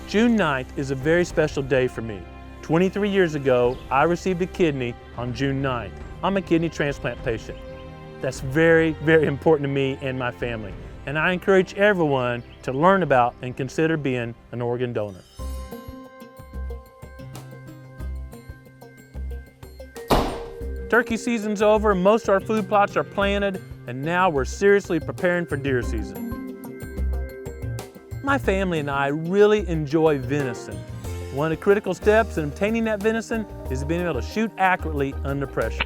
June 9th is a very special day for me. 23 years ago, I received a kidney on June 9th. I'm a kidney transplant patient. That's very, very important to me and my family. And I encourage everyone to learn about and consider being an organ donor. Turkey season's over, most of our food plots are planted, and now we're seriously preparing for deer season. My family and I really enjoy venison. One of the critical steps in obtaining that venison is being able to shoot accurately under pressure.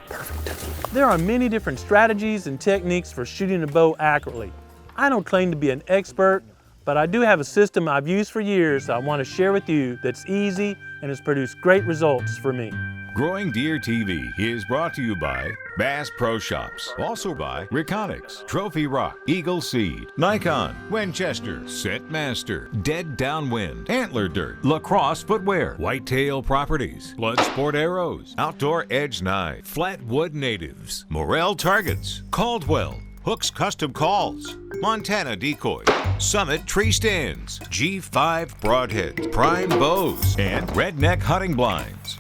Perfect. There are many different strategies and techniques for shooting a bow accurately. I don't claim to be an expert, but I do have a system I've used for years I want to share with you that's easy and has produced great results for me. GrowingDeer.tv is brought to you by Bass Pro Shops, also by RECONYX, Trophy Rock, Eagle Seed, Nikon, Winchester, Scentmaster, Dead Downwind, Antler Dirt, LACROSSE Footwear, Whitetail Properties, Bloodsport Arrows, Outdoor Edge Knife, Flatwood Natives, Morel Targets, Caldwell, Hooks Custom Calls, Montana Decoy, Summit Tree Stands, G5 Broadheads, Prime Bows, and Redneck Hunting Blinds.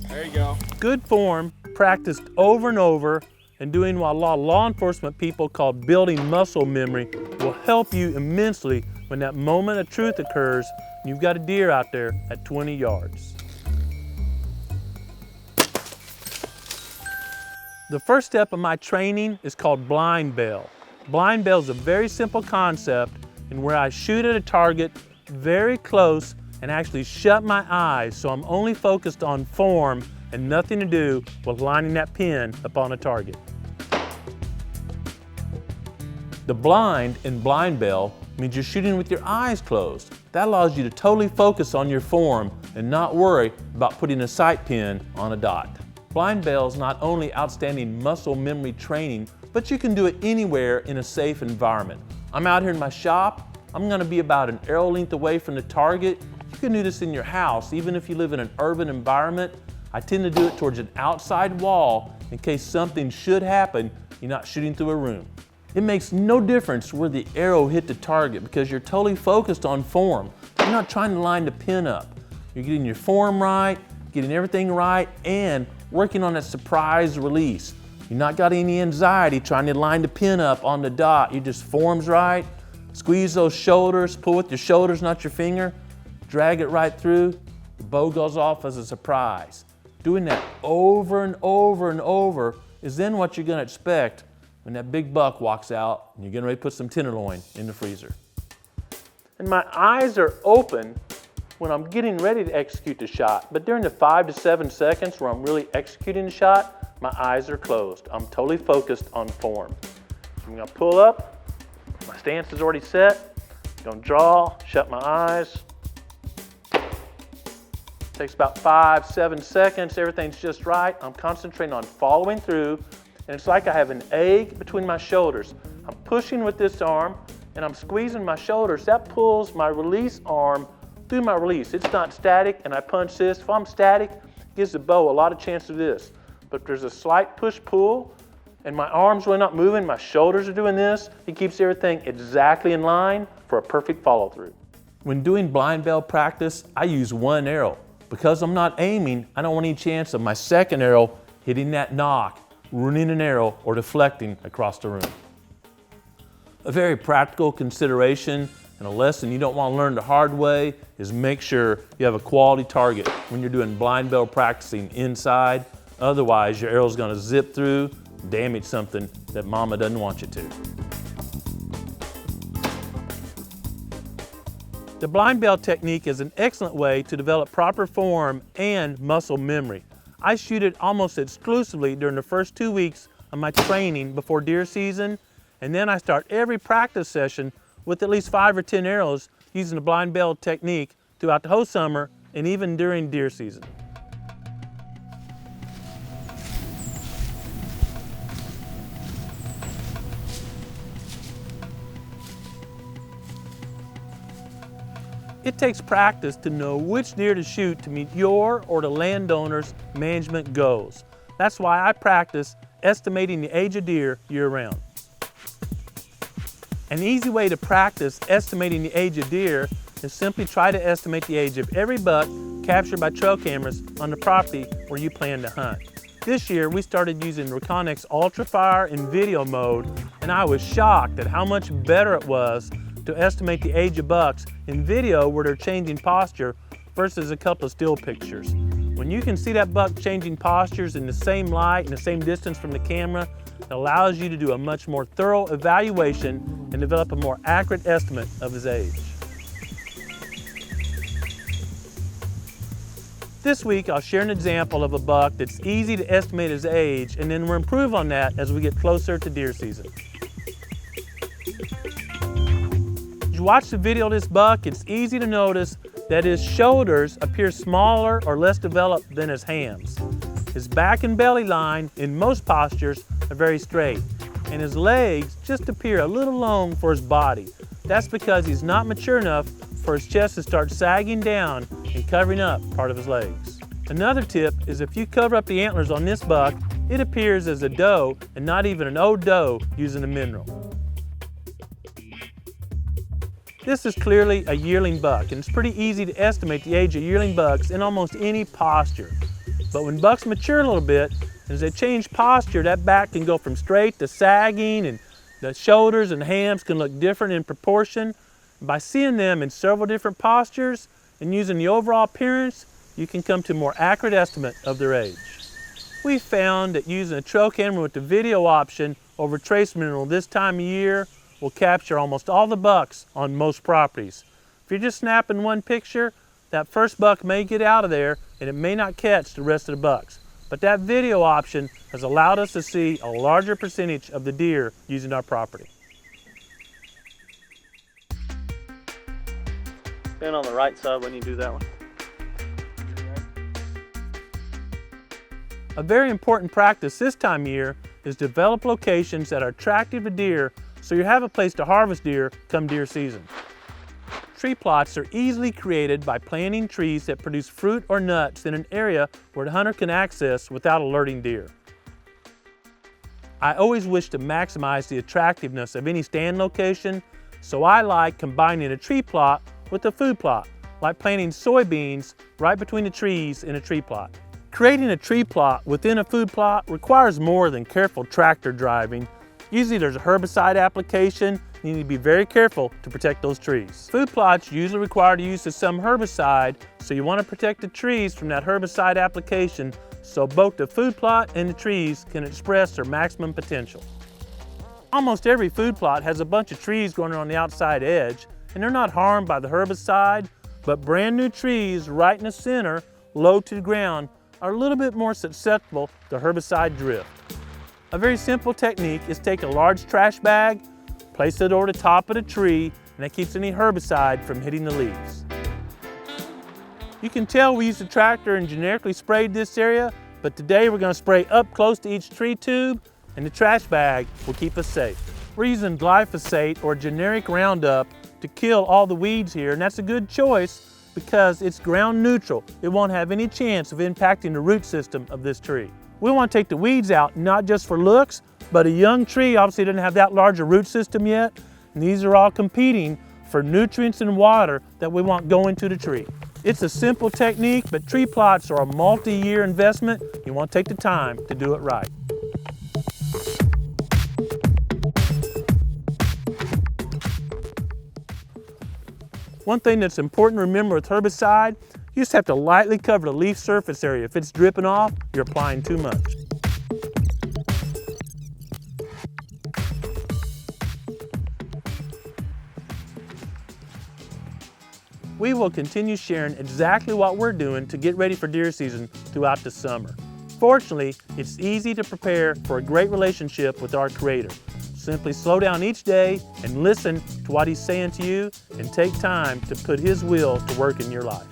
There you go. Good form, practiced over and over, and doing what a lot of law enforcement people call building muscle memory will help you immensely when that moment of truth occurs and you've got a deer out there at 20 yards. The first step of my training is called blind bell. Blind bell is a very simple concept in where I shoot at a target very close and actually shut my eyes so I'm only focused on form and nothing to do with lining that pin upon a target. The blind in blind bell means you're shooting with your eyes closed. That allows you to totally focus on your form and not worry about putting a sight pin on a dot. Blind bell is not only outstanding muscle memory training, but you can do it anywhere in a safe environment. I'm out here in my shop. I'm going to be about an arrow length away from the target. You can do this in your house, even if you live in an urban environment. I tend to do it towards an outside wall in case something should happen, you're not shooting through a room. It makes no difference where the arrow hit the target because you're totally focused on form. You're not trying to line the pin up. You're getting your form right, getting everything right, and working on that surprise release. You're not got any anxiety trying to line the pin up on the dot. You just forms right, squeeze those shoulders, pull with your shoulders, not your finger, drag it right through, the bow goes off as a surprise. Doing that over and over and over is then what you're gonna expect when that big buck walks out and you're getting ready to put some tenderloin in the freezer. And my eyes are open when I'm getting ready to execute the shot, but during the 5 to 7 seconds where I'm really executing the shot, my eyes are closed. I'm totally focused on form. I'm gonna pull up, my stance is already set, I'm gonna draw, shut my eyes. Takes about 5, 7 seconds, everything's just right. I'm concentrating on following through, and it's like I have an egg between my shoulders. I'm pushing with this arm, and I'm squeezing my shoulders. That pulls my release arm through my release. It's not static, and I punch this. If I'm static, it gives the bow a lot of chance of this. But there's a slight push-pull, and my arm's really not moving, my shoulders are doing this. It keeps everything exactly in line for a perfect follow-through. When doing blind bell practice, I use one arrow. Because I'm not aiming, I don't want any chance of my second arrow hitting that nock, ruining an arrow, or deflecting across the room. A very practical consideration and a lesson you don't want to learn the hard way is make sure you have a quality target when you're doing blind bell practicing inside. Otherwise, your arrow's going to zip through, damage something that mama doesn't want you to. The blind bell technique is an excellent way to develop proper form and muscle memory. I shoot it almost exclusively during the first 2 weeks of my training before deer season, and then I start every practice session with at least 5 or 10 arrows using the blind bell technique throughout the whole summer and even during deer season. It takes practice to know which deer to shoot to meet your or the landowner's management goals. That's why I practice estimating the age of deer year-round. An easy way to practice estimating the age of deer is simply try to estimate the age of every buck captured by trail cameras on the property where you plan to hunt. This year we started using RECONYX ultrafire in video mode, and I was shocked at how much better it was to estimate the age of bucks in video where they're changing posture versus a couple of still pictures. When you can see that buck changing postures in the same light and the same distance from the camera, it allows you to do a much more thorough evaluation and develop a more accurate estimate of his age. This week I'll share an example of a buck that's easy to estimate his age, and then we'll improve on that as we get closer to deer season. As you watch the video of this buck, it's easy to notice that his shoulders appear smaller or less developed than his hams. His back and belly line in most postures are very straight, and his legs just appear a little long for his body. That's because he's not mature enough for his chest to start sagging down and covering up part of his legs. Another tip is if you cover up the antlers on this buck, it appears as a doe and not even an old doe using a mineral. This is clearly a yearling buck, and it's pretty easy to estimate the age of yearling bucks in almost any posture. But when bucks mature a little bit, as they change posture, that back can go from straight to sagging, and the shoulders and hams can look different in proportion. By seeing them in several different postures and using the overall appearance, you can come to a more accurate estimate of their age. We found that using a trail camera with the video option over trace mineral this time of year will capture almost all the bucks on most properties. If you're just snapping one picture, that first buck may get out of there and it may not catch the rest of the bucks. But that video option has allowed us to see a larger percentage of the deer using our property. Stand on the right side when you do that one. A very important practice this time of year is develop locations that are attractive to deer so you have a place to harvest deer come deer season. Tree plots are easily created by planting trees that produce fruit or nuts in an area where the hunter can access without alerting deer. I always wish to maximize the attractiveness of any stand location, so I like combining a tree plot with a food plot, like planting soybeans right between the trees in a tree plot. Creating a tree plot within a food plot requires more than careful tractor driving. Usually there's a herbicide application. You need to be very careful to protect those trees. Food plots usually require the use of some herbicide, so you want to protect the trees from that herbicide application so both the food plot and the trees can express their maximum potential. Almost every food plot has a bunch of trees growing on the outside edge, and they're not harmed by the herbicide, but brand new trees right in the center, low to the ground, are a little bit more susceptible to herbicide drift. A very simple technique is take a large trash bag, place it over the top of the tree, and that keeps any herbicide from hitting the leaves. You can tell we used a tractor and generically sprayed this area, but today we're going to spray up close to each tree tube, and the trash bag will keep us safe. We're using glyphosate or generic Roundup to kill all the weeds here, and that's a good choice because it's ground neutral. It won't have any chance of impacting the root system of this tree. We want to take the weeds out not just for looks, but a young tree obviously doesn't have that large a root system yet, and these are all competing for nutrients and water that we want going to the tree. It's a simple technique, but tree plots are a multi-year investment. You want to take the time to do it right. One thing that's important to remember with herbicide, you just have to lightly cover the leaf surface area. If it's dripping off, you're applying too much. We will continue sharing exactly what we're doing to get ready for deer season throughout the summer. Fortunately, it's easy to prepare for a great relationship with our Creator. Simply slow down each day and listen to what He's saying to you and take time to put His will to work in your life.